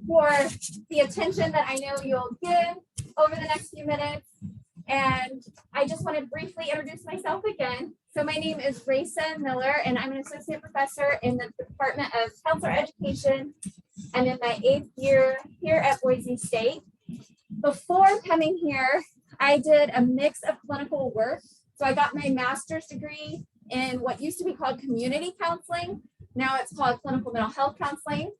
for the attention that I know you'll give over the next few minutes. And I just want to briefly introduce myself again. So my name is Raissa Miller, and I'm an associate professor in the Department of Counselor Education. I'm in my 8th year here at Boise State. Before coming here, I did a mix of clinical work. So I got my master's degree in what used to be called community counseling. Now it's called clinical mental health counseling.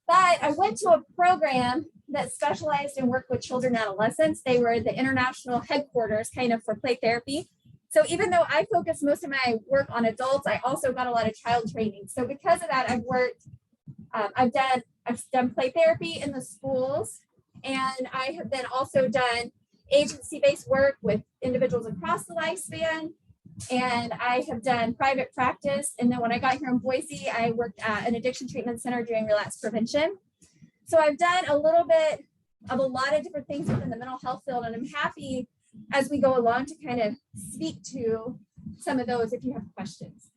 But I went to a program that specialized in work with children and adolescents. They were the international headquarters kind of for play therapy. So even though I focus most of my work on adults, I also got a lot of child training. So because of that, I've done play therapy in the schools, and I have then also done agency-based work with individuals across the lifespan, and I have done private practice. And then when I got here in Boise, I worked at an addiction treatment center doing relapse prevention. So I've done a little bit of a lot of different things within the mental health field, and I'm happy as we go along to kind of speak to some of those if you have questions.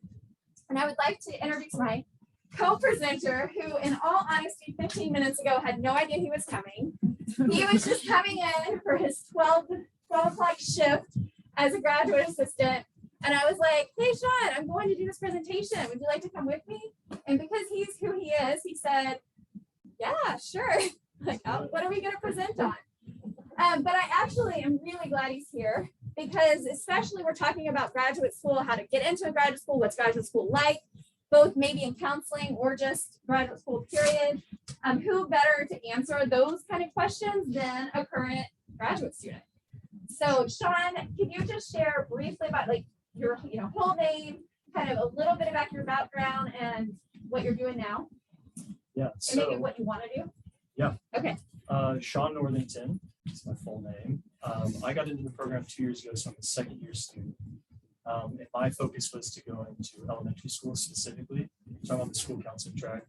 And I would like to introduce my co-presenter, who in all honesty, 15 minutes ago had no idea he was coming. He was just coming in for his 12 o'clock shift as a graduate assistant. And I was like, hey, Sean, I'm going to do this presentation. Would you like to come with me? And because he's who he is, he said, yeah, sure. Like, oh, what are we going to present on? But I actually am really glad he's here, because especially we're talking about graduate school, how to get into a graduate school, what's graduate school like, both maybe in counseling or just graduate school period. Who better to answer those kind of questions than a current graduate student? So Sean, can you just share briefly about like your whole name, kind of a little bit about your background and what you're doing now? Yeah. And maybe what you want to do? Yeah. Okay. Sean Northington is my full name. I got into the program 2 years ago, so I'm a second year student. And my focus was to go into elementary school specifically. So I'm on the school counseling track.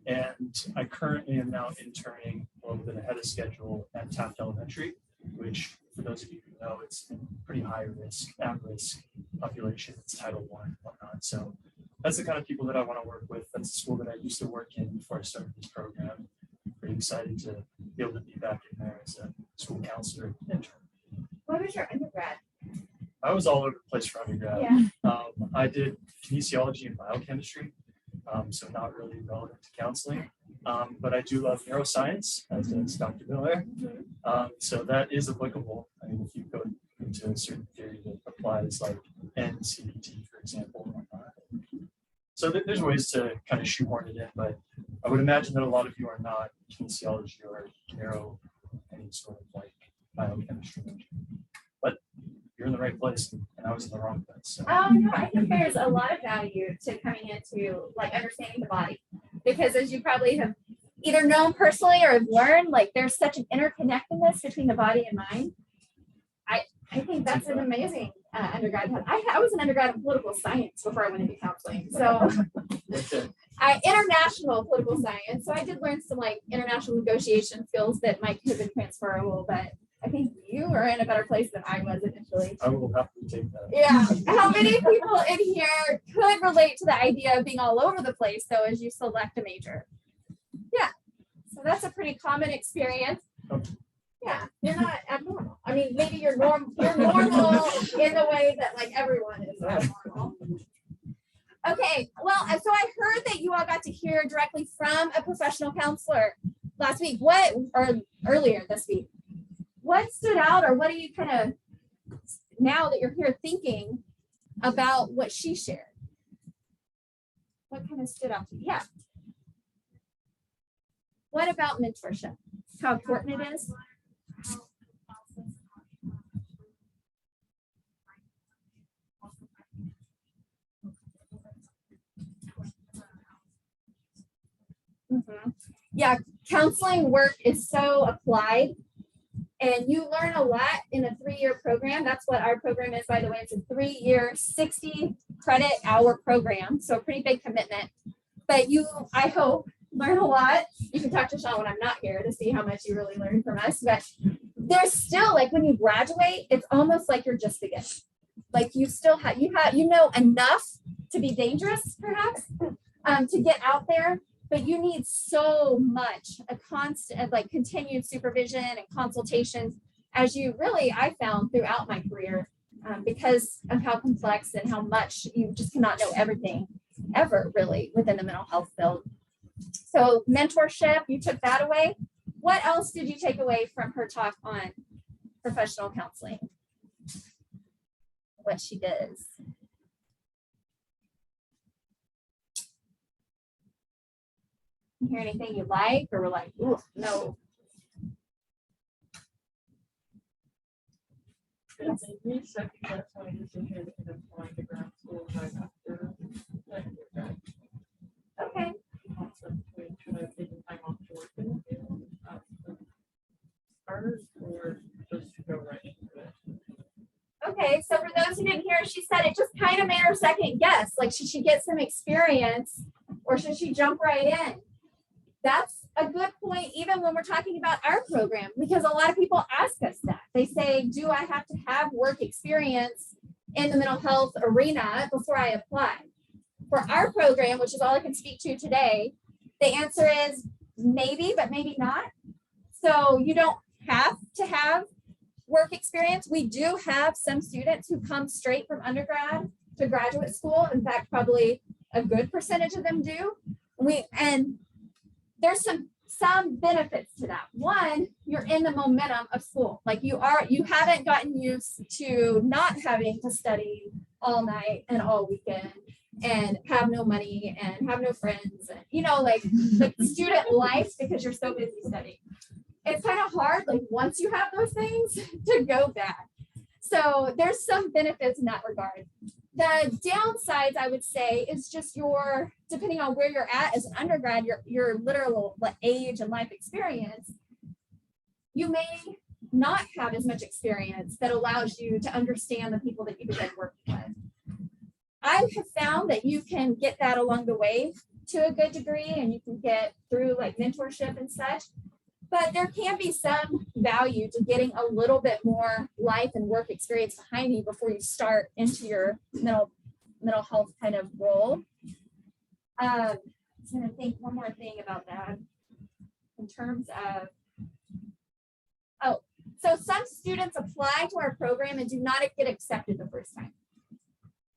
And I currently am now interning a little bit ahead of schedule at Taft Elementary, which for those of you who know, it's a pretty high risk, at-risk population. It's Title I and whatnot. So that's the kind of people that I want to work with. That's the school that I used to work in before I started this program. Pretty excited to be able to be back in there as a school counselor intern. What was your undergrad? I was all over the place for undergrad. Yeah. I did kinesiology and biochemistry, so not really relevant to counseling. But I do love neuroscience, as does Dr. Miller. So that is applicable. I mean, if you go into a certain theory that applies, like NCDT, for example. So there's ways to kind of shoehorn it in, but I would imagine that a lot of you are not kinesiology or neuro, any sort of like biochemistry. But you're in the right place, and I was in the wrong place. So. No, I think there's a lot of value to coming into like understanding the body, because as you probably have either known personally or have learned, like there's such an interconnectedness between the body and mind. I think that's an amazing undergrad. I was an undergrad in political science before I went into counseling. So international political science. So I did learn some like international negotiation skills that might have been transferable, but I think you are in a better place than I was initially. I will happily take that. Yeah. How many people in here could relate to the idea of being all over the place though as you select a major? Yeah. So that's a pretty common experience. Yeah, you're not abnormal. I mean, maybe you're normal in the way that like everyone is abnormal. Okay, well, so I heard that you all got to hear directly from a professional counselor last week. Or earlier this week. What stood out, or what are you kind of, now that you're here thinking about what she shared? What kind of stood out to you? Yeah. What about mentorship? How important it is? Yeah, counseling work is so applied, and you learn a lot in a 3-year program. That's what our program is, by the way. It's a 3-year, 60 credit hour program, so a pretty big commitment. But you, I hope, learn a lot. You can talk to Sean when I'm not here to see how much you really learned from us. But there's still, like, when you graduate, it's almost like you're just beginning. Like you still have, you know enough to be dangerous, perhaps, to get out there. but you need so much, a constant, like continued supervision and consultations, as you really, I found throughout my career, because of how complex and how much you just cannot know everything ever really within the mental health field. So mentorship, you took that away. What else did you take away from her talk on professional counseling? What she does. You hear anything you like, or we're like, ooh, no. It made me second guess my decision in applying to grad school right after second year grad. Okay. Between should I have taken time off to work in the field start or just to go right into it? Okay, so for those who didn't hear, she said it just kind of made her second guess. Like, should she get some experience or should she jump right in? That's a good point, even when we're talking about our program, because a lot of people ask us that. They say, do I have to have work experience in the mental health arena before I apply? For our program, which is all I can speak to today, the answer is maybe, but maybe not. So you don't have to have work experience. We do have some students who come straight from undergrad to graduate school. In fact, probably a good percentage of them do. And there's some benefits to that. One, you're in the momentum of school. Like you haven't gotten used to not having to study all night and all weekend and have no money and have no friends, and like the student life, because you're so busy studying. It's kind of hard, like once you have those things, to go back. So there's some benefits in that regard. The downsides, I would say, is just depending on where you're at as an undergrad, your literal age and life experience, you may not have as much experience that allows you to understand the people that you begin working with. I have found that you can get that along the way to a good degree, and you can get through like mentorship and such. But there can be some value to getting a little bit more life and work experience behind you before you start into your mental health kind of role. I was going to think one more thing about that in terms of, so some students apply to our program and do not get accepted the first time.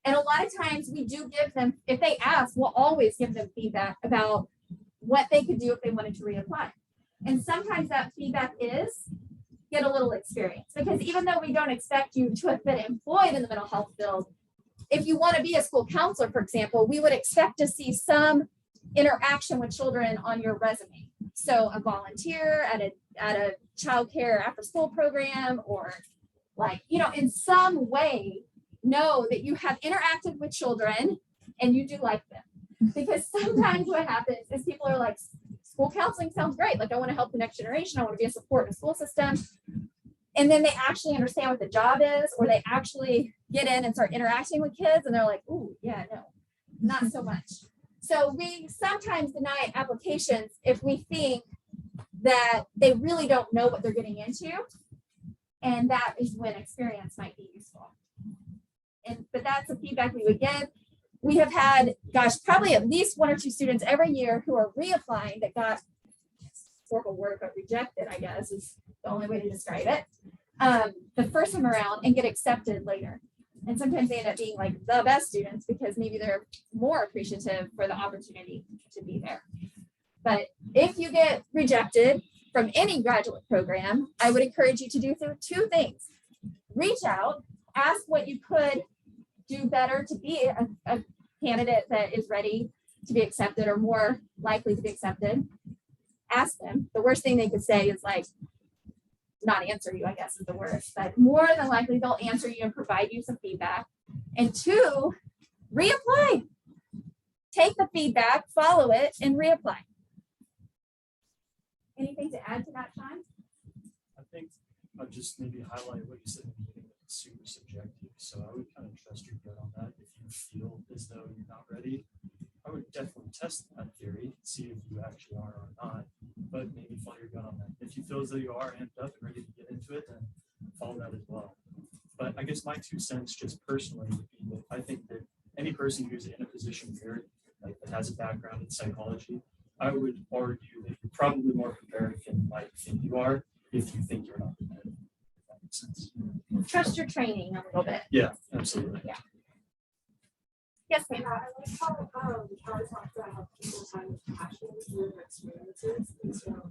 And a lot of times we do give them, if they ask, we'll always give them feedback about what they could do if they wanted to reapply. And sometimes that feedback is get a little experience, because even though we don't expect you to have been employed in the mental health field, if you want to be a school counselor, for example, we would expect to see some interaction with children on your resume. So a volunteer at a child care after school program, or in some way know that you have interacted with children and you do like them. Because sometimes what happens is people are like, school counseling sounds great. Like, I want to help the next generation. I want to be a support in the school system. And then they actually understand what the job is, or they actually get in and start interacting with kids. And they're like, ooh, yeah, no, not so much. So we sometimes deny applications if we think that they really don't know what they're getting into. And that is when experience might be useful. But that's the feedback we would get. We have had, probably at least one or two students every year who are reapplying that got horrible word, but rejected, I guess is the only way to describe it, the first time around, and get accepted later. And sometimes they end up being like the best students because maybe they're more appreciative for the opportunity to be there. But if you get rejected from any graduate program, I would encourage you to do two things. Reach out, ask what you could do better to be a candidate that is ready to be accepted or more likely to be accepted. Ask them. The worst thing they could say is like not answer you, I guess is the worst, but more than likely they'll answer you and provide you some feedback. And two, reapply. Take the feedback, follow it, and reapply. Anything to add to that, Sean? I think I'll just maybe highlight what you said in the beginning. It's super subjective, so I would kind of trust your gut on that. If you feel as though you're not ready, I would definitely test that theory, see if you actually are or not, but maybe follow your gut on that. If you feel as though you are amped up and ready to get into it, then follow that as well. But I guess my 2 cents just personally would be that I think that any person who's in a position here, like that has a background in psychology, I would argue that you're probably more prepared than you might think you are if you think you're not prepared. If that makes sense. Trust your training a little bit. Yeah, absolutely. Yes, ma'am. Yeah, I like how Kelly talked about how people find with passion through their experiences. And so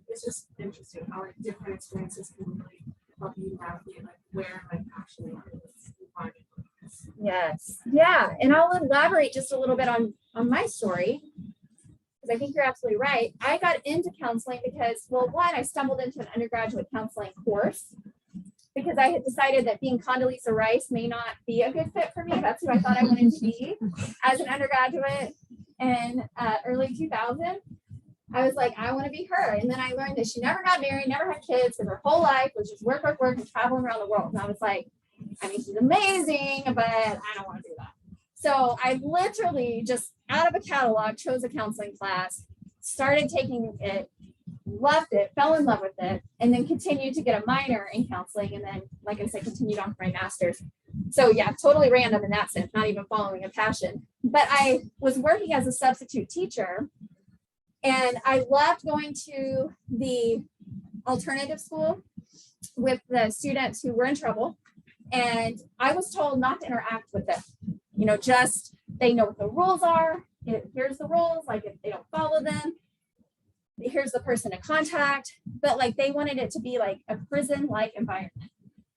it's just interesting how like different experiences can really help you navigate like where my passion is and find it. Yes. Yeah. And I'll elaborate just a little bit on my story, because I think you're absolutely right. I got into counseling because, well, one, I stumbled into an undergraduate counseling course because I had decided that being Condoleezza Rice may not be a good fit for me. That's who I thought I wanted to be as an undergraduate in early 2000. I was like, I want to be her. And then I learned that she never got married, never had kids, because her whole life was just work, work, work, and traveling around the world. And I was like, I mean, she's amazing, but I don't want to do that. So I literally just out of a catalog chose a counseling class, started taking it, loved it, fell in love with it, and then continued to get a minor in counseling. And then, like I said, continued on for my master's. So yeah, totally random in that sense, not even following a passion. But I was working as a substitute teacher, and I loved going to the alternative school with the students who were in trouble. And I was told not to interact with them. You know, just they know what the rules are. Here's the rules. Like if they don't follow them, here's the person to contact. But like they wanted it to be like a prison-like environment.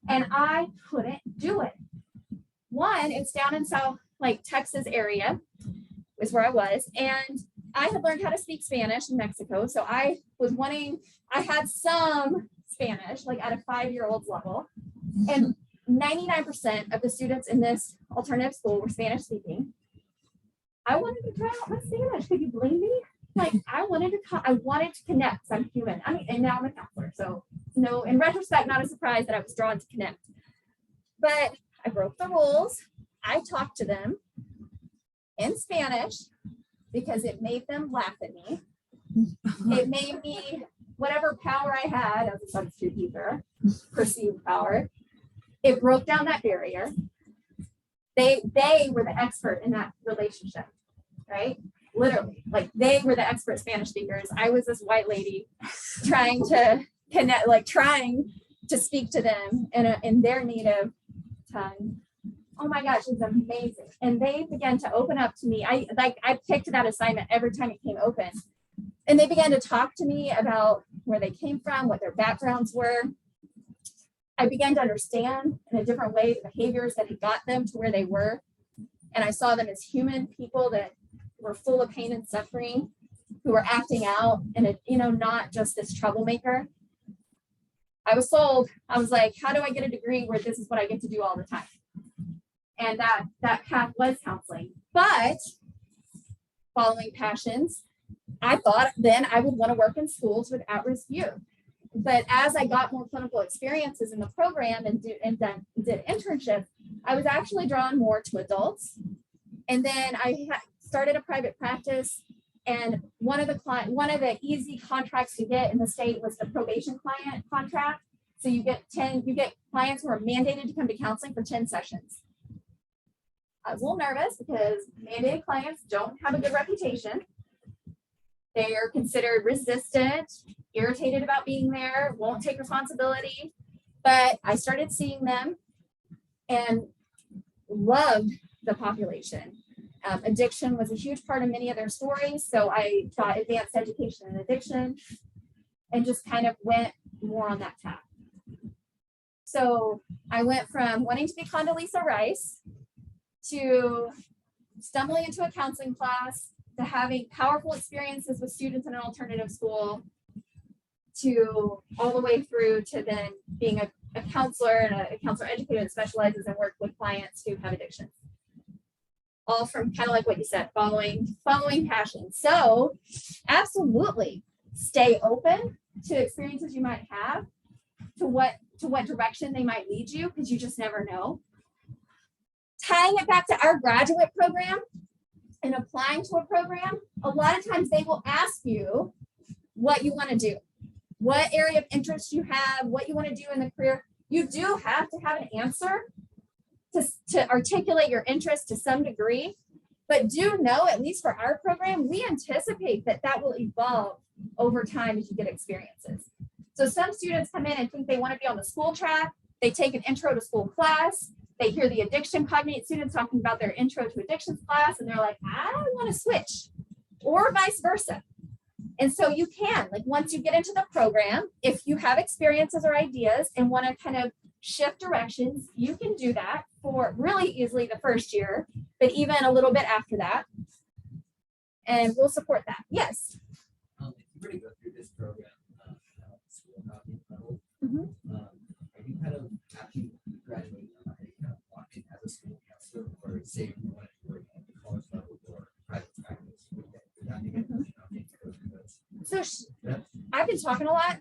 And I couldn't do it. One, it's down in South, like Texas area is where I was. And I had learned how to speak Spanish in Mexico. So I had some Spanish, like at a 5-year-old's level. And 99% of the students in this alternative school were Spanish speaking. I wanted to try out my Spanish. Could you blame me? Like I wanted to connect. I'm human. I mean, and now I'm a counselor. So no, in retrospect, not a surprise that I was drawn to connect. But I broke the rules. I talked to them in Spanish because it made them laugh at me. It made me, whatever power I had as a substitute teacher, perceived power, it broke down that barrier. They were the expert in that relationship, right? Literally, like they were the expert Spanish speakers. I was this white lady trying to connect, like trying to speak to them in their native tongue. Oh my gosh, it's amazing. And they began to open up to me. I picked that assignment every time it came open. And they began to talk to me about where they came from, what their backgrounds were. I began to understand in a different way the behaviors that had got them to where they were. And I saw them as human people that were full of pain and suffering, who were acting out and, not just this troublemaker. I was sold. I was like, how do I get a degree where this is what I get to do all the time? And that path was counseling. But following passions, I thought then I would want to work in schools with at-risk youth. But as I got more clinical experiences in the program and did internships, I was actually drawn more to adults. And then I started a private practice. And one of the easy contracts to get in the state was the probation client contract. So you get clients who are mandated to come to counseling for 10 sessions. I was a little nervous because mandated clients don't have a good reputation. They are considered resistant, irritated about being there, won't take responsibility. But I started seeing them and loved the population. Addiction was a huge part of many of their stories. So I taught advanced education in addiction and just kind of went more on that path. So I went from wanting to be Condoleezza Rice to stumbling into a counseling class, to having powerful experiences with students in an alternative school, to all the way through to then being a counselor and a counselor educator that specializes and work with clients who have addictions. All from kind of like what you said, following passion. So absolutely stay open to experiences you might have, to what direction they might lead you, because you just never know. Tying it back to our graduate program and applying to a program, a lot of times they will ask you what you want to do, what area of interest you have, what you want to do in the career. You do have to have an answer to articulate your interest to some degree, But do know, at least for our program, we anticipate that that will evolve over time as you get experiences. So some students come in and think they want to be on the school track. They take an intro to school class. They hear the addiction cognate students talking about their intro to addictions class, and they're like, I want to switch, or vice versa. And so you can, like, once you get into the program, if you have experiences or ideas and want to kind of shift directions, you can do that for really easily the first year, but even a little bit after that. And we'll support that. Yes. If you were to go through this program, school housing level, Mhm. are you kind of after you graduate, are you kind of locked in as a school counselor, or say you want to work at the college level or private practice? So I've been talking a lot.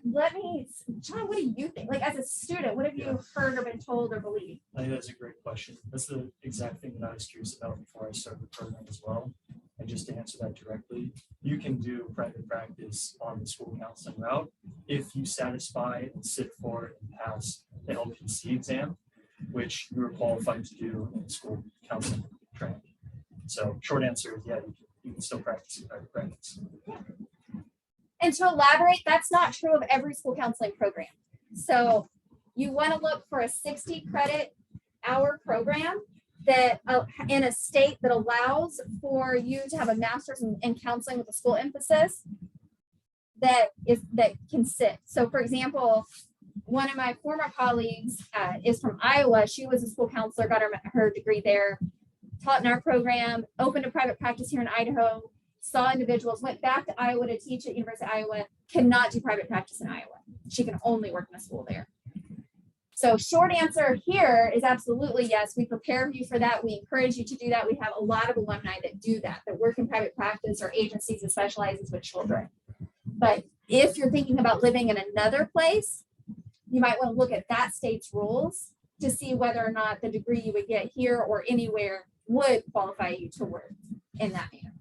John, what do you think? Like, as a student, what have you heard or been told or believed? I think that's a great question. That's the exact thing that I was curious about before I started the program as well. And just to answer that directly, you can do private practice on the school counseling route if you satisfy and sit for and pass the LPC exam, which you are qualified to do in school counseling training. So short answer is, yeah, you can still practice in private practice. And to elaborate, that's not true of every school counseling program. So you want to look for a 60 credit hour program that in a state that allows for you to have a master's in counseling with a school emphasis that can sit. So for example, one of my former colleagues is from Iowa. She was a school counselor, got her degree there, taught in our program, opened a private practice here in Idaho, saw individuals, went back to Iowa to teach at University of Iowa, cannot do private practice in Iowa. She can only work in a school there. So short answer here is absolutely yes. We prepare you for that. We encourage you to do that. We have a lot of alumni that do that work in private practice or agencies that specializes with children. But if you're thinking about living in another place, you might want to look at that state's rules to see whether or not the degree you would get here or anywhere would qualify you to work in that manner.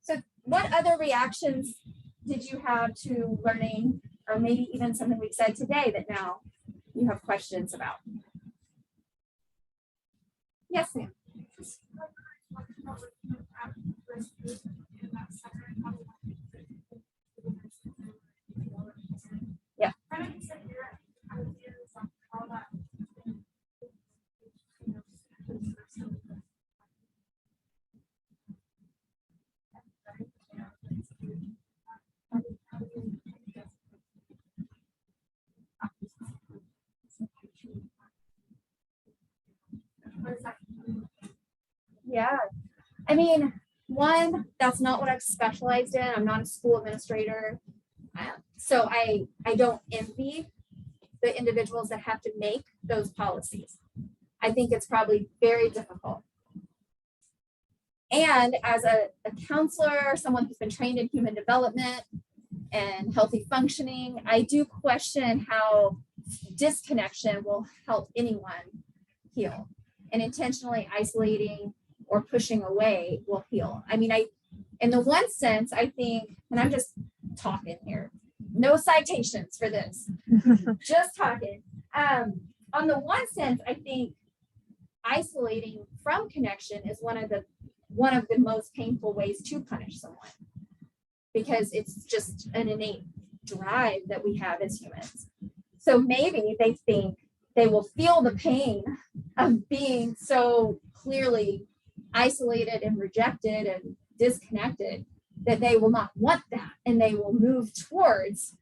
So what other reactions did you have to learning, or maybe even something we've said today that now you have questions about? Yes, ma'am. Yeah. Yeah, I mean, one, that's not what I've specialized in. I'm not a school administrator. So I don't envy the individuals that have to make those policies. I think it's probably very difficult. And as a counselor, someone who's been trained in human development and healthy functioning, I do question how disconnection will help anyone heal, and intentionally isolating or pushing away will heal. I mean, in the one sense, I think, and I'm just talking here, no citations for this, just talking. On the one sense, I think isolating from connection is one of the most painful ways to punish someone, because it's just an innate drive that we have as humans. So maybe they think they will feel the pain of being so clearly isolated and rejected and disconnected that they will not want that, and they will move towards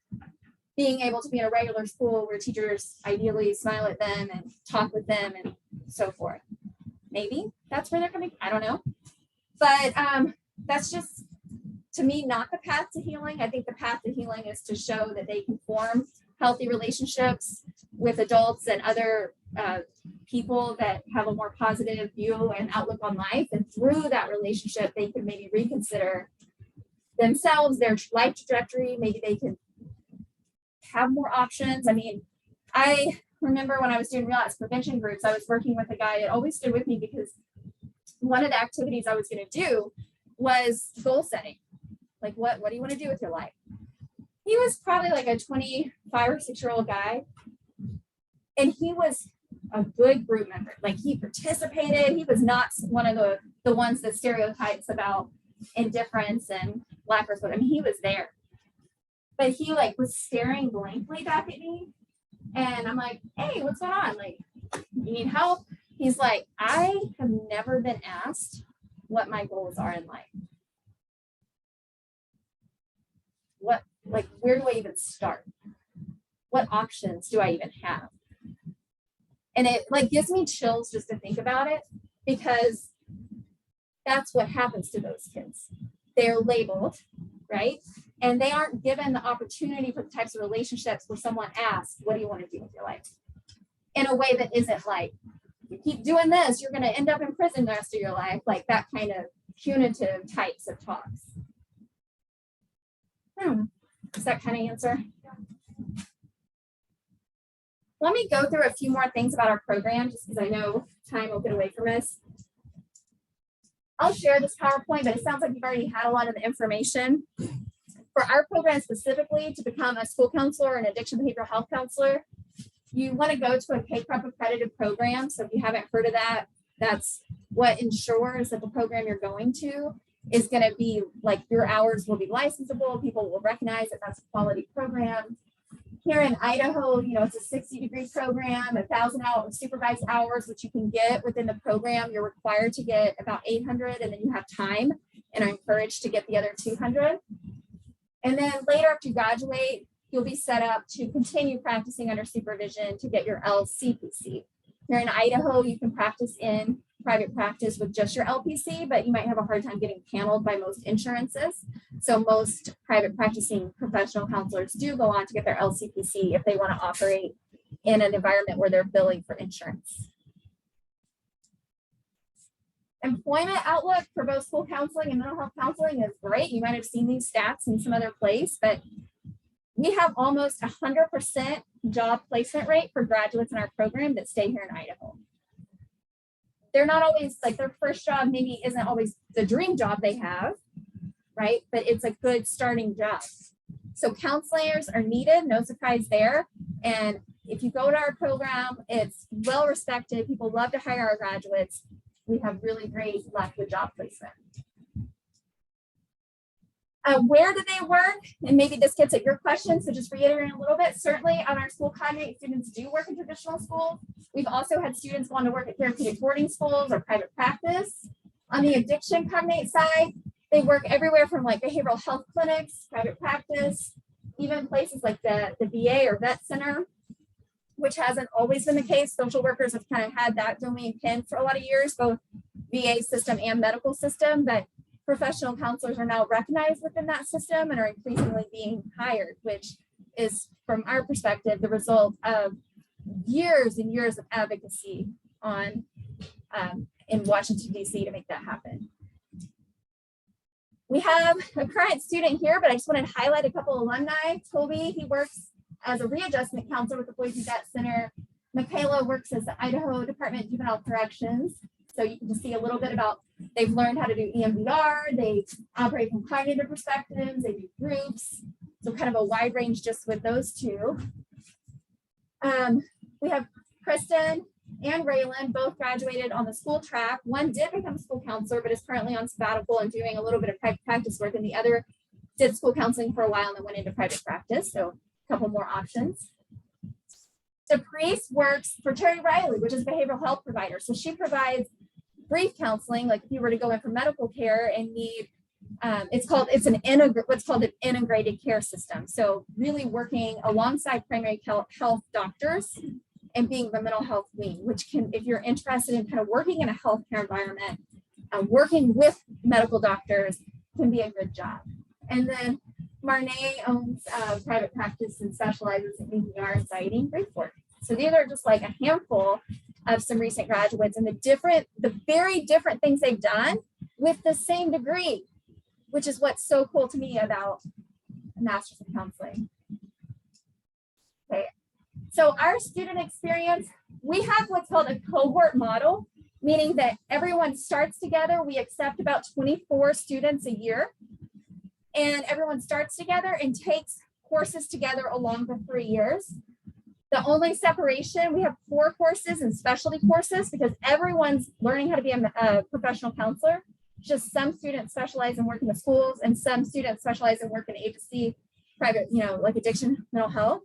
being able to be in a regular school where teachers ideally smile at them and talk with them and so forth. Maybe that's where they're coming. I don't know. But that's just, to me, not the path to healing. I think the path to healing is to show that they can form healthy relationships with adults and other people that have a more positive view and outlook on life. And through that relationship, they can maybe reconsider themselves, their life trajectory. Maybe they can have more options. I mean, I remember when I was doing relapse prevention groups, I was working with a guy that always stood with me because one of the activities I was going to do was goal setting. Like, what do you want to do with your life? He was probably like a 25 or 6-year-old guy. And he was a good group member. Like he participated. He was not one of the ones that stereotypes about indifference and lack of support. I mean, he was there. But he like was staring blankly back at me. And I'm like, hey, what's going on? Like, you need help? He's like, I have never been asked what my goals are in life. What, like, where do I even start? What options do I even have? And it like gives me chills just to think about it, because that's what happens to those kids. They're labeled, right? And they aren't given the opportunity for the types of relationships where someone asks, what do you want to do with your life? In a way that isn't like, you keep doing this, you're going to end up in prison the rest of your life. Like that kind of punitive types of talks. Does that kind of answer? Let me go through a few more things about our program, just because I know time will get away from us. I'll share this PowerPoint, but it sounds like you've already had a lot of the information. For our program specifically, to become a school counselor or an addiction behavioral health counselor, you want to go to a K-Prep accredited program. So if you haven't heard of that, that's what ensures that the program you're going to is going to be like your hours will be licensable. People will recognize that that's a quality program. Here in Idaho, you know, it's a 60-degree program, 1,000 hours supervised hours, which you can get within the program. You're required to get about 800, and then you have time and are encouraged to get the other 200. And then later after you graduate, you'll be set up to continue practicing under supervision to get your LCPC. Here in Idaho, you can practice in private practice with just your LPC, but you might have a hard time getting paneled by most insurances. So most private practicing professional counselors do go on to get their LCPC if they want to operate in an environment where they're billing for insurance. Employment outlook for both school counseling and mental health counseling is great. You might have seen these stats in some other place, but we have almost 100% job placement rate for graduates in our program that stay here in Idaho. They're not always like their first job maybe isn't always the dream job they have, right? But it's a good starting job. So counselors are needed, no surprise there. And if you go to our program, it's well respected. People love to hire our graduates. We have really great luck with job placement. Where do they work? And maybe this gets at your question, so just reiterating a little bit. Certainly on our school cognate, students do work in traditional schools. We've also had students want to work at therapeutic boarding schools or private practice. On the addiction cognate side, they work everywhere from like behavioral health clinics, private practice, even places like the VA or vet center, which hasn't always been the case. Social workers have kind of had that domain pinned for a lot of years, both VA system and medical system, but professional counselors are now recognized within that system and are increasingly being hired, which is, from our perspective, the result of years and years of advocacy on in Washington, D.C. to make that happen. We have a current student here, but I just wanted to highlight a couple alumni. Toby, he works as a readjustment counselor with the Boise Vet Center. Michaela works as the Idaho Department of Juvenile Corrections. So you can just see a little bit about, they've learned how to do EMDR, they operate from cognitive perspectives, they do groups. So kind of a wide range just with those two. We have Kristen and Raylan, both graduated on the school track. One did become a school counselor, but is currently on sabbatical and doing a little bit of private practice work, and the other did school counseling for a while and then went into private practice. So a couple more options. The priest works for Terry Riley, which is a behavioral health provider. So she provides brief counseling, like if you were to go in for medical care and need, what's called an integrated care system. So really working alongside primary health doctors and being the mental health wing, which can, if you're interested in kind of working in a healthcare environment, working with medical doctors can be a good job. And then Marnay owns private practice and specializes in EMDR, anxiety, and grief work. So these are just like a handful of some recent graduates and the very different things they've done with the same degree, which is what's so cool to me about a master's in counseling. Okay, so our student experience, we have what's called a cohort model, meaning that everyone starts together. We accept about 24 students a year, and everyone starts together and takes courses together along the 3 years. The only separation, we have core courses and specialty courses because everyone's learning how to be a professional counselor. Just some students specialize in work in the schools and some students specialize in work in agency, private, like addiction, mental health.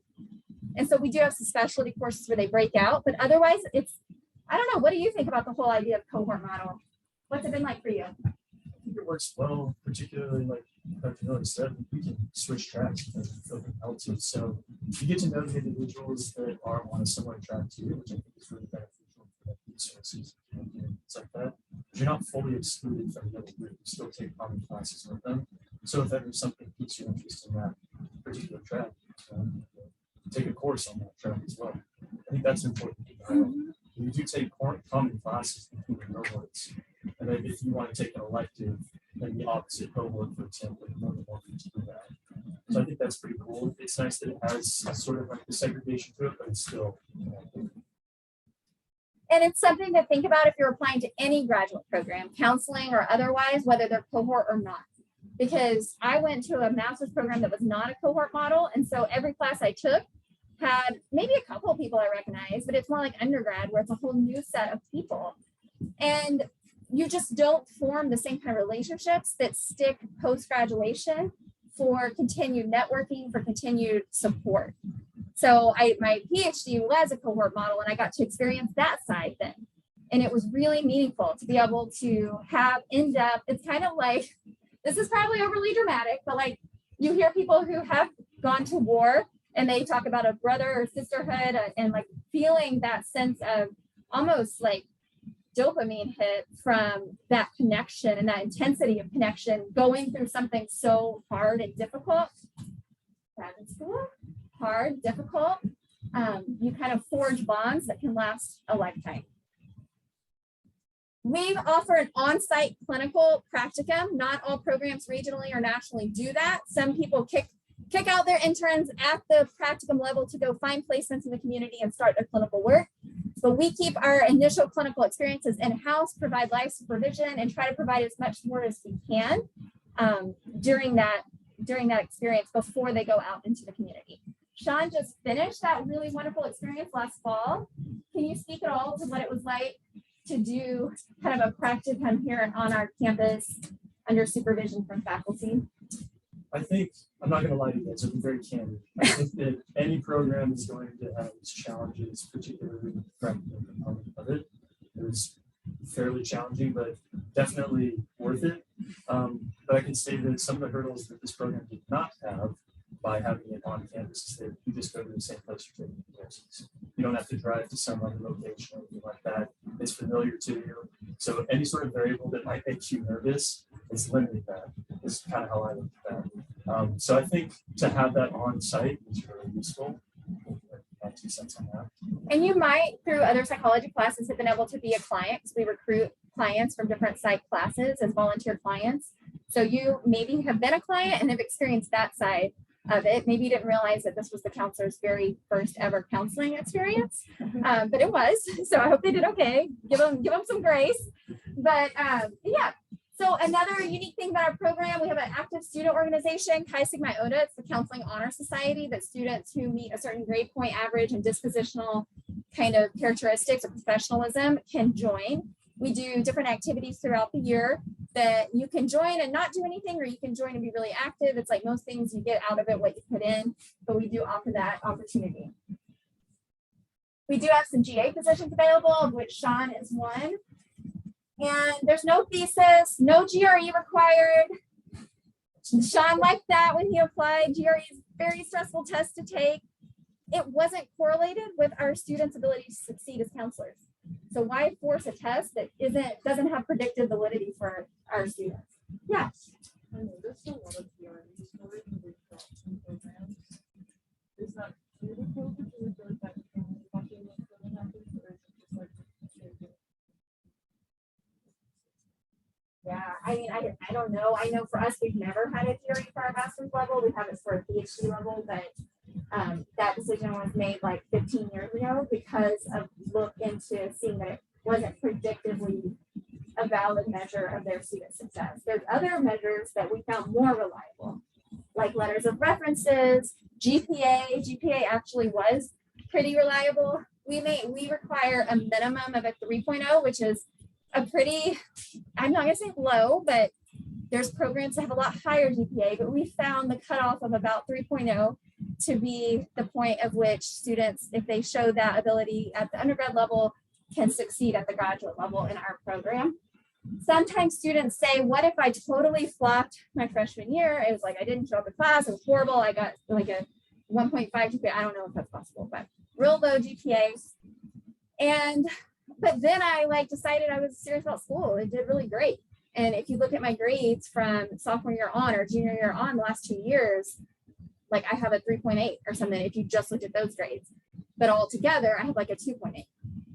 And so we do have some specialty courses where they break out, but otherwise I don't know. What do you think about the whole idea of cohort model? What's it been like for you? I think it works well, particularly like Dr. Miller said, we can switch tracks because we feel compelled to. So you get to know the individuals that are on a similar track to you, which I think is really beneficial for like resources and things like that. But you're not fully excluded from the other group. You still take common classes with them. So if ever something piques your interest in that particular track, take a course on that track as well. I think that's important. You do take common classes between cohorts. And then if you want to take an elective in the opposite cohort, for example, you're more than welcome to do that. So I think that's pretty cool. It's nice that it has sort of like the segregation to it, but it's still. And it's something to think about if you're applying to any graduate program, counseling or otherwise, whether they're cohort or not. Because I went to a master's program that was not a cohort model. And so every class I took had maybe a couple of people I recognize, but it's more like undergrad where it's a whole new set of people. And you just don't form the same kind of relationships that stick post-graduation for continued networking, for continued support. So my PhD was a cohort model and I got to experience that side then. And it was really meaningful to be able to have in-depth, it's kind of like, this is probably overly dramatic, but like you hear people who have gone to war and they talk about a brother or sisterhood and like feeling that sense of almost like dopamine hit from that connection and that intensity of connection going through something so hard and difficult. Graduate school, hard, difficult. You kind of forge bonds that can last a lifetime. We offer an on-site clinical practicum. Not all programs regionally or nationally do that. Some people kick out their interns at the practicum level to go find placements in the community and start their clinical work. But we keep our initial clinical experiences in-house, provide live supervision, and try to provide as much support as we can during that experience before they go out into the community. Sean just finished that really wonderful experience last fall. Can you speak at all to what it was like to do kind of a practicum here on our campus under supervision from faculty? I think, I'm not going to lie to you guys, I'll be very candid. I think that any program is going to have its challenges, particularly the practical component of it. It was fairly challenging, but definitely worth it. But I can say that some of the hurdles that this program did not have by having it on campus is that you just go to the same place you're taking courses. You don't have to drive to some other location or anything like that. It's familiar to you. So any sort of variable that might make you nervous is limited that. Is kind of how I look at that. So I think to have that on site is really useful. My 2 cents on that. And you might, through other psychology classes, have been able to be a client because we recruit clients from different psych classes as volunteer clients. So you maybe have been a client and have experienced that side of it. Maybe you didn't realize that this was the counselor's very first ever counseling experience, but it was. So I hope they did okay. Give them some grace. But yeah. So another unique thing about our program, we have an active student organization, Chi Sigma Iota. It's the Counseling Honor Society that students who meet a certain grade point average and dispositional kind of characteristics of professionalism can join. We do different activities throughout the year that you can join and not do anything, or you can join and be really active. It's like most things, you get out of it what you put in, but we do offer that opportunity. We do have some GA positions available, of which Sean is one. And there's no thesis, no GRE required. Sean liked that when he applied. GRE is a very stressful test to take. It wasn't correlated with our students' ability to succeed as counselors. So why force a test that doesn't have predictive validity for our students? Yeah. I know there's a lot of theories for it in some programs. Is that due to COVID or is there that fucking going to happen, or is it just like Yeah, I mean, I don't know. I know for us, we've never had a theory for our master's level. We have it for a PhD level, but that decision was made like 15 years ago because of look into seeing that it wasn't predictively a valid measure of their student success. There's other measures that we found more reliable, like letters of references, GPA. GPA actually was pretty reliable. We require a minimum of a 3.0, which is a pretty, I'm not gonna say low, but there's programs that have a lot higher GPA, but we found the cutoff of about 3.0 to be the point of which students, if they show that ability at the undergrad level, can succeed at the graduate level in our program. Sometimes students say, what if I totally flopped my freshman year? It was like, I didn't show up to class, it was horrible. I got like a 1.5 GPA. I don't know if that's possible, but real low GPAs. But then I decided I was serious about school. It did really great. And if you look at my grades from sophomore year on or junior year on the last 2 years, like I have a 3.8 or something if you just looked at those grades. But all together, I have like a 2.8.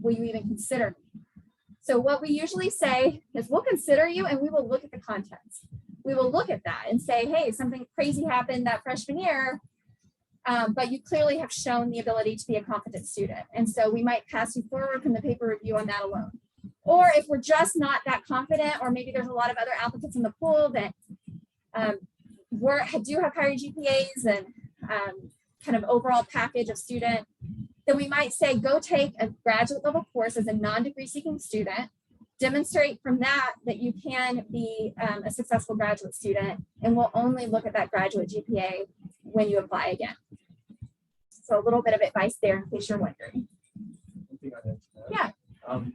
Will you even consider me? So what we usually say is we'll consider you and we will look at the contents. We will look at that and say, hey, something crazy happened that freshman year, but you clearly have shown the ability to be a competent student. And so we might pass you forward from the paper review on that alone. Or if we're just not that confident, or maybe there's a lot of other applicants in the pool that do have higher GPAs and kind of overall package of student, then we might say, go take a graduate level course as a non-degree seeking student, demonstrate from that you can be a successful graduate student, and we'll only look at that graduate GPA when you apply again. So a little bit of advice there in case you're wondering. One thing I'd add to that. Yeah.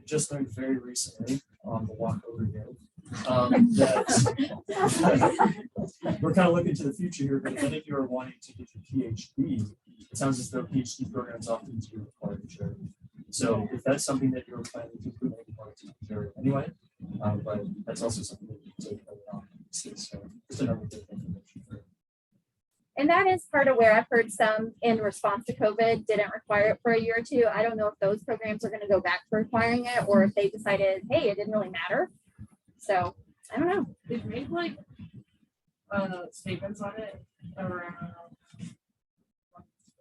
Just learned very recently on the walk over here that we're kind of looking to the future here, but if you're wanting to get your PhD, it sounds as though PhD programs often do require charity. So if that's something that you're planning to do, maybe want to charity anyway, but that's also something that you can take on. So just another bit of information for you. And that is part of where I've heard some in response to COVID didn't require it for a year or two. I don't know if those programs are going to go back to requiring it or if they decided, hey, it didn't really matter. So I don't know. They've made statements on it around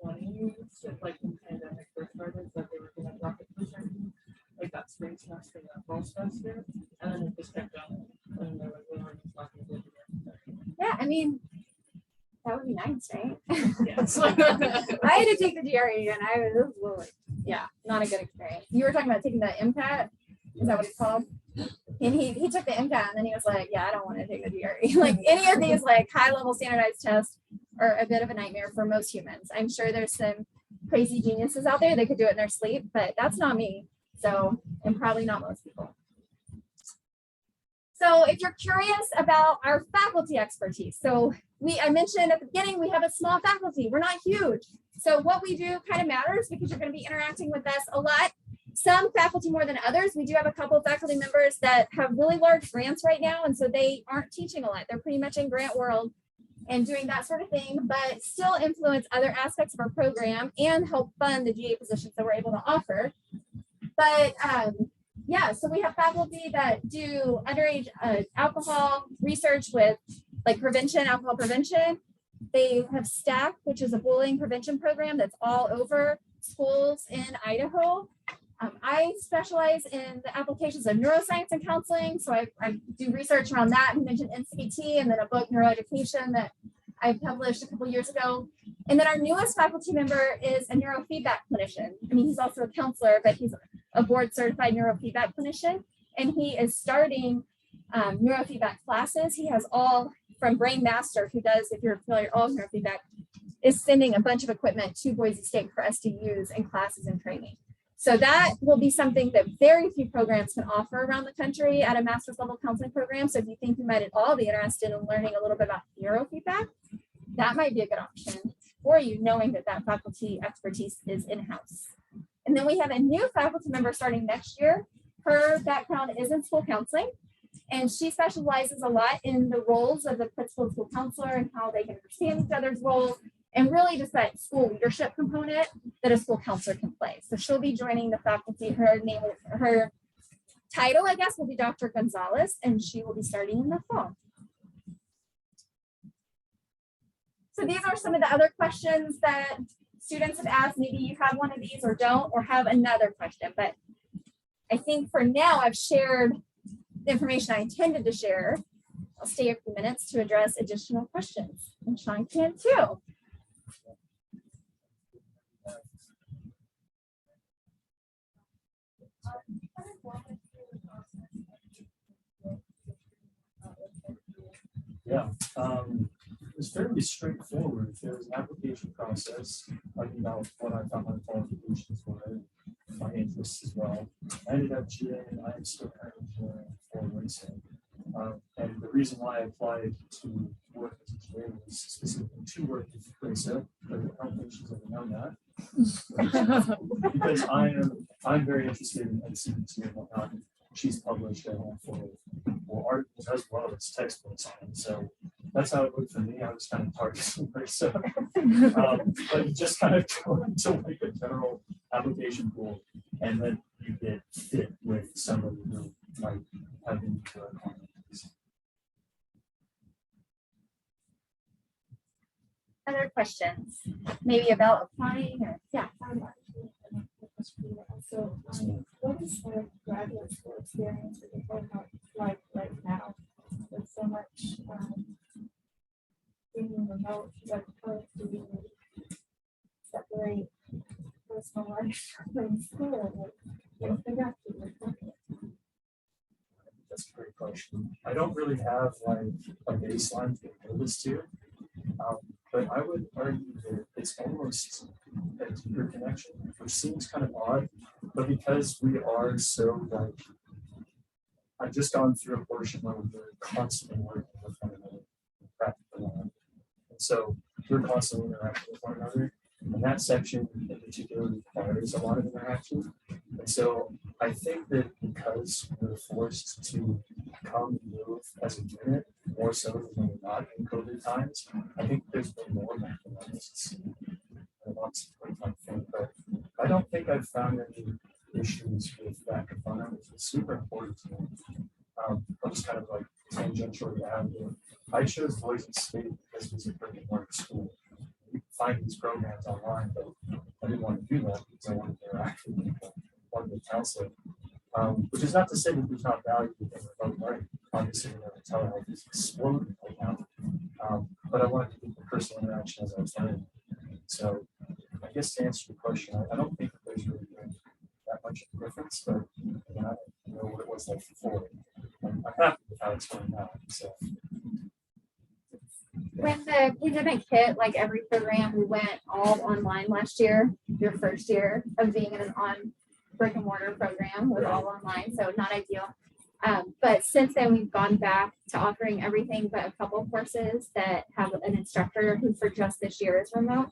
20, like when the pandemic first started, that they were going to drop it for certain, like that spring semester, that fall semester, and then it just kept going. And there was literally not going to do it again. Yeah, I mean, that would be nice, right? Yes. I had to take the GRE and it was really, not a good experience. You were talking about taking the MCAT. Is that what it's called? And he took the MCAT and then he was like, yeah, I don't want to take the GRE. Like any of these like high level standardized tests are a bit of a nightmare for most humans. I'm sure there's some crazy geniuses out there that could do it in their sleep, but that's not me. So, and probably not most people. So if you're curious about our faculty expertise, so I mentioned at the beginning, we have a small faculty. We're not huge. So what we do kind of matters because you're going to be interacting with us a lot. Some faculty more than others. We do have a couple of faculty members that have really large grants right now. And so they aren't teaching a lot. They're pretty much in grant world and doing that sort of thing, but still influence other aspects of our program and help fund the GA positions that we're able to offer. But yeah, so we have faculty that do underage alcohol research with like prevention, alcohol prevention. They have STAC, which is a bullying prevention program that's all over schools in Idaho. I specialize in the applications of neuroscience and counseling. So I do research around that. You mentioned NCT and then a book, Neuroeducation, that I published a couple years ago. And then our newest faculty member is a neurofeedback clinician. I mean, he's also a counselor, but he's a board certified neurofeedback clinician. And he is starting neurofeedback classes. He has all from Brain Master, who does, if you're familiar, all neurofeedback, is sending a bunch of equipment to Boise State for us to use in classes and training. So that will be something that very few programs can offer around the country at a master's level counseling program. So if you think you might at all be interested in learning a little bit about neurofeedback, that might be a good option for you, knowing that that faculty expertise is in-house. And then we have a new faculty member starting next year. Her background is in school counseling, and she specializes a lot in the roles of the principal and school counselor and how they can understand each other's roles, and really just that school leadership component that a school counselor can play. So she'll be joining the faculty. Her title, I guess, will be Dr. Gonzalez, and she will be starting in the fall. So these are some of the other questions that students have asked. Maybe you have one of these or don't, or have another question. But I think for now, I've shared the information I intended to share. I'll stay a few minutes to address additional questions, and Sean can too. Yeah, it's fairly straightforward. There's an application process, talking about what I thought my qualifications were, my interests as well. I ended up GA and I am still currently GA for Raissa. And the reason why I applied to work as a GA was specifically to work with Raissa, but I don't think she's ever known that. Because I'm very interested in CBT and whatnot. She's published a handful of articles as well as textbooks on it. So that's how it looked for me. I was kind of targeting her. So, but just kind of go into like a general application pool, and then you get fit with somebody who might have been to a conference. Other questions? Maybe about applying or yeah. So, what is the graduate school experience with the program like right now? With so much being remote, what do you separate personal life from school? What figure out That's a great question. I don't really have like a baseline to compare this to, but I would argue that it's almost a deeper connection, which seems kind of odd, but because we are so like, I've just gone through a portion where we're constantly working with one another, practically, and so we're constantly interacting with one another. And that section in particular requires a lot of interaction. And so I think that because we're forced to come and move as a unit more so than when we're not in COVID times, I think there's been more mechanisms. But I don't think I've found any issues with that component, which is super important to me. I'll just kind of like tangentially add that I chose Boise State because it was a brick and mortar school. You can find these programs online, but I didn't want to do that because I wanted to interact with people, wanted to counselor. Which is not to say that there's not value in remote learning. Obviously, telehealth is exploding right now. But I wanted to keep the personal interaction as I was learning. So I guess to answer your question, I don't think that there's really that much of a difference, but I don't know what it was like before. I'm happy with how it's going now. So. When the pandemic hit, like every program, we went all online last year, your first year of being in an on brick and mortar program was all online, so not ideal. But since then, we've gone back to offering everything but a couple courses that have an instructor who for just this year is remote.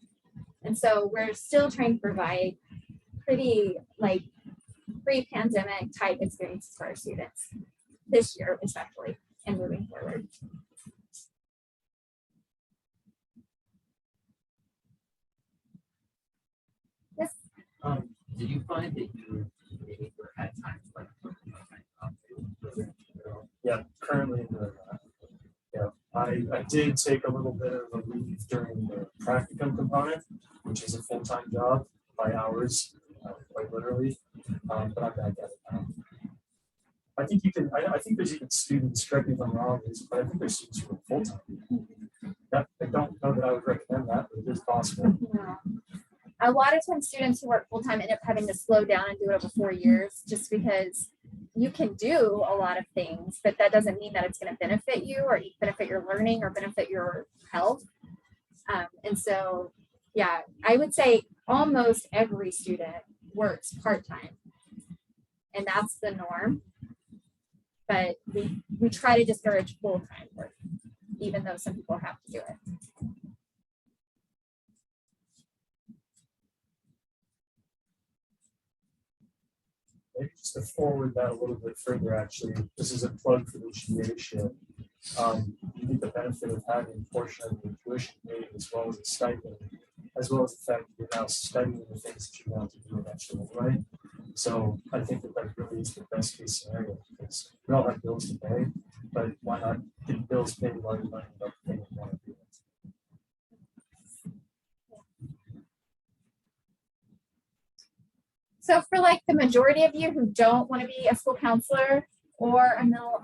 And so we're still trying to provide pretty like pre-pandemic type experiences for our students this year, especially, and moving forward. Yes. Did you find that you maybe had times like yeah, currently doing that. Yeah, I did take a little bit of a leave during the practicum component, which is a full-time job by hours, quite literally. But I'm back at it now. I think you can. I think there's even students. Correct me if I'm wrong, but I think there's students who are full-time. Yeah, I don't know that I would recommend that, but it is possible. Yeah. A lot of times students who work full-time end up having to slow down and do it over 4 years just because you can do a lot of things, but that doesn't mean that it's going to benefit you or benefit your learning or benefit your health. And so, yeah, I would say almost every student works part-time, and that's the norm. But we try to discourage full-time work, even though some people have to do it. Maybe just to forward that a little bit further, actually, this is a plug for the GA ship. You get the benefit of having a portion of your tuition paid as well as a stipend, as well as the fact that you're now studying the things that you want to do eventually, right? So I think that really is the best case scenario because we all have bills to pay, but why not get bills paid while you're learning about the thing you want to do? So for like the majority of you who don't want to be a school counselor or a mental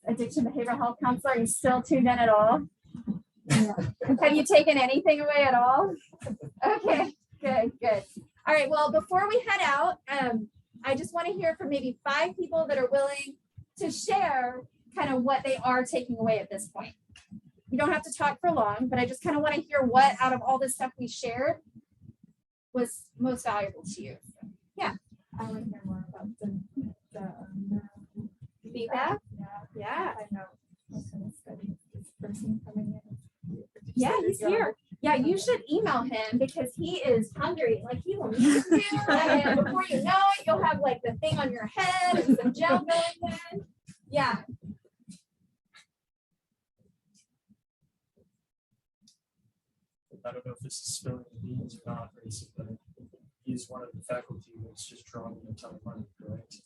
addiction behavioral health counselor, are you still tuned in at all? Yeah. Have you taken anything away at all? Okay, good. All right, well, before we head out, I just want to hear from maybe 5 people that are willing to share kind of what they are taking away at this point. You don't have to talk for long, but I just kind of want to hear what out of all this stuff we shared was most valuable to you. Yeah. I want to hear more about the Feedback? Yeah. I know what kind of study this person coming in. Yeah, he's here. Yeah, you should email him because he is hungry. Like he will meet you, and before you know it, you'll have like the thing on your head and some gel going in. Yeah. I don't know if this is spilling the beans or not, Raissa, but he's one of the faculty that's just drawing a ton of money, correct?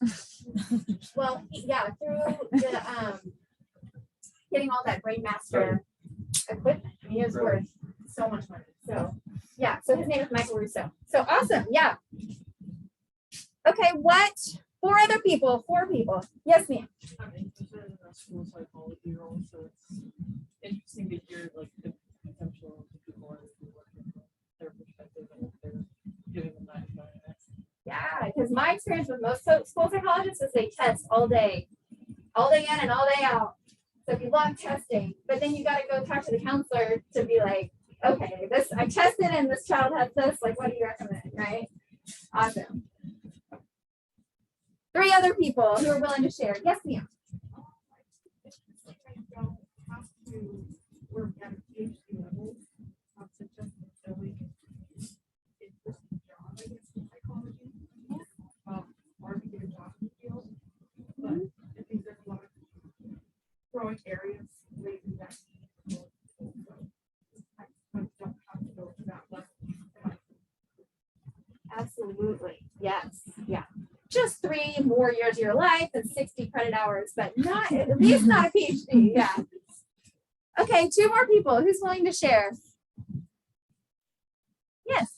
Well, yeah, through the getting all that Brainmaster equipment, I mean, it was worth so much money. So yeah, so his name is Michael Russo. So awesome, yeah. Okay, what? 4 other people, 4 people. Yes, ma'am. I'm interested in the school psychology role, so it's interesting to hear like the potential of the people that are working from their perspective and if they're giving them that environment. Yeah, because my experience with most school psychologists is they test all day in and all day out. So if you love testing, but then you got to go talk to the counselor to be like, okay, this I tested and this child has this. Like, what do you recommend? Right? Awesome. 3 other people who are willing to share. Yes, ma'am. I don't have to work at a PhD level. To just really interesting job, I guess, in psychology. Or to get a job in the field. But I think there's a lot of growing areas lately that I don't have to go to that level. Absolutely. Yes. Yeah. Just 3 more years of your life and 60 credit hours, but not at least not a PhD. Yeah. Okay, 2 more people. Who's willing to share? Yes.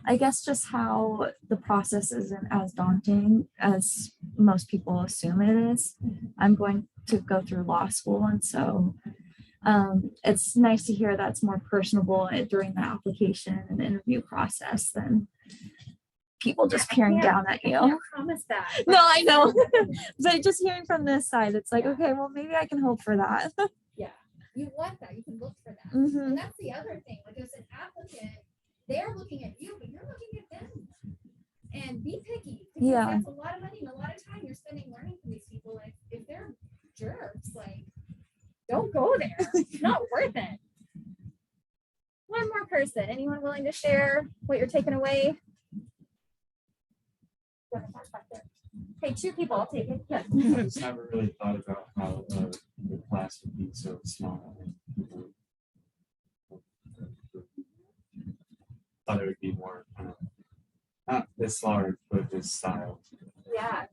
I guess just how the process isn't as daunting as most people assume it is. I'm going to go through law school, and so it's nice to hear that's more personable during the application and interview process than people just peering down at I you. can't promise that. No, I know. But just hearing from this side, it's like, okay, well, maybe I can hope for that. You want that. You can look for that. Mhm. And that's the other thing. Like as an applicant, they're looking at you, but you're looking at them. And be picky. Because Yeah. that's a lot of money and a lot of time you're spending learning from these people. Like if they're jerks, like don't go there. It's not worth it. 1 more person. Anyone willing to share what you're taking away? Okay, 2 people. I'll take it. Yes. I just never really thought about how the class would be so small. Thought it would be more kind of not this large, but this style. Yeah.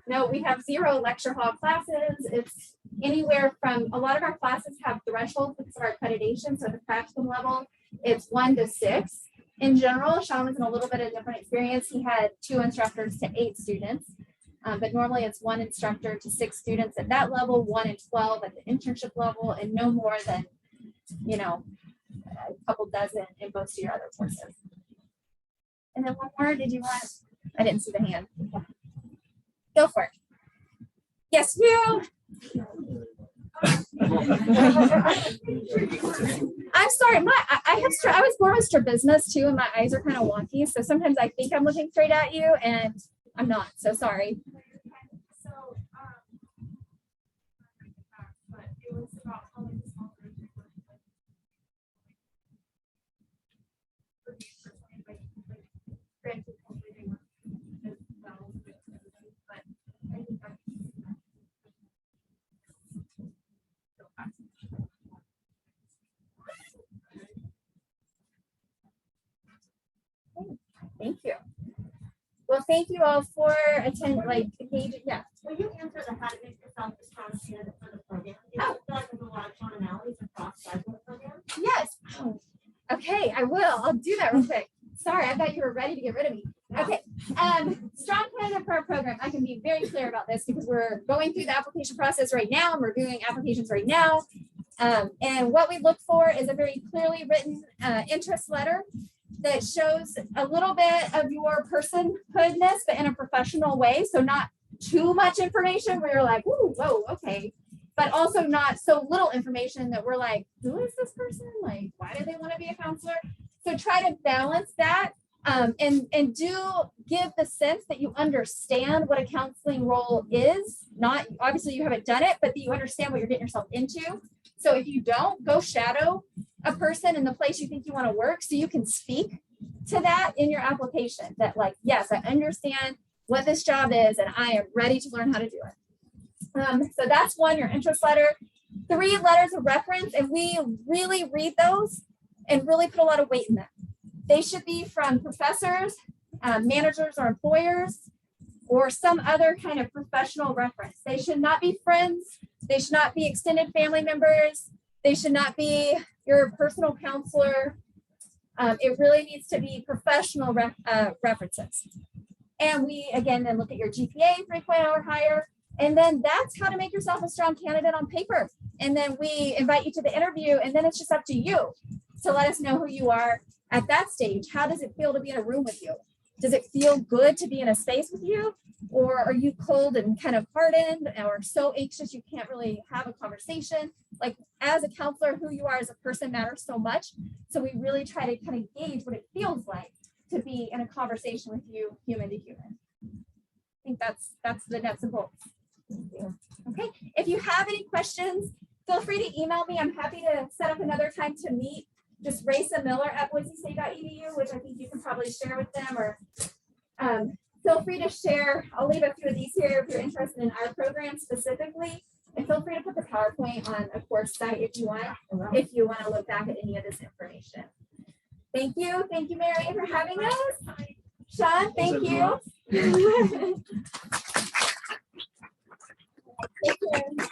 No, we have 0 lecture hall classes. It's anywhere from a lot of our classes have thresholds because of our accreditation. So at the practicum level, it's 1 to 6. In general, Sean was in a little bit of a different experience. He had 2 instructors to 8 students. But normally it's 1 instructor to 6 students at that level, 1 and 12 at the internship level, and no more than, a couple dozen in most of your other courses. And then 1 more, did you want? I didn't see the hand. Go for it. Yes, you. I'm sorry, I was born with strabismus too, and my eyes are kind of wonky. So sometimes I think I'm looking straight at you, and I'm not. So sorry. So, but it was about how like small groups work. For me personally, like granted, hopefully they work as well with everybody, but I think that's Thank you. Well, thank you all for attending, engaging. Yeah. Will you answer the how to make yourself a strong candidate for the program? Do you feel like there's a lot of commonalities across graduate programs? Yes. Okay, I will. I'll do that real quick. Sorry, I thought you were ready to get rid of me. Okay. Strong candidate for our program. I can be very clear about this because we're going through the application process right now. And we're reviewing applications right now. And what we look for is a very clearly written interest letter. that shows a little bit of your personhoodness, but in a professional way. So not too much information where you're like, ooh, whoa, okay. But also not so little information that we're like, who is this person? Like, why do they want to be a counselor? So try to balance that and do give the sense that you understand what a counseling role is. Not obviously you haven't done it, but that you understand what you're getting yourself into. So if you don't, go shadow a person in the place you think you want to work so you can speak to that in your application that like, yes, I understand what this job is and I am ready to learn how to do it. So that's one, your interest letter. 3 letters of reference, and we really read those and really put a lot of weight in them. They should be from professors, managers or employers, or some other kind of professional reference. They should not be friends. They should not be extended family members. They should not be your personal counselor. It really needs to be professional references. And we, again, then look at your GPA, 3.0 or higher. And then that's how to make yourself a strong candidate on paper. And then we invite you to the interview, and then it's just up to you to let us know who you are at that stage. How does it feel to be in a room with you? Does it feel good to be in a space with you? Or are you cold and kind of hardened or so anxious you can't really have a conversation? Like as a counselor, who you are as a person matters so much. So we really try to kind of gauge what it feels like to be in a conversation with you, human to human. I think that's the nuts and bolts. Okay, if you have any questions, feel free to email me. I'm happy to set up another time to meet. Just Raissa Miller at boisestate.edu, which I think you can probably share with them, or feel free to share. I'll leave a few of these here if you're interested in our program specifically. And feel free to put the PowerPoint on a course site if you want to look back at any of this information. Thank you, Mary, for having us. Sean, thank you. Thank you.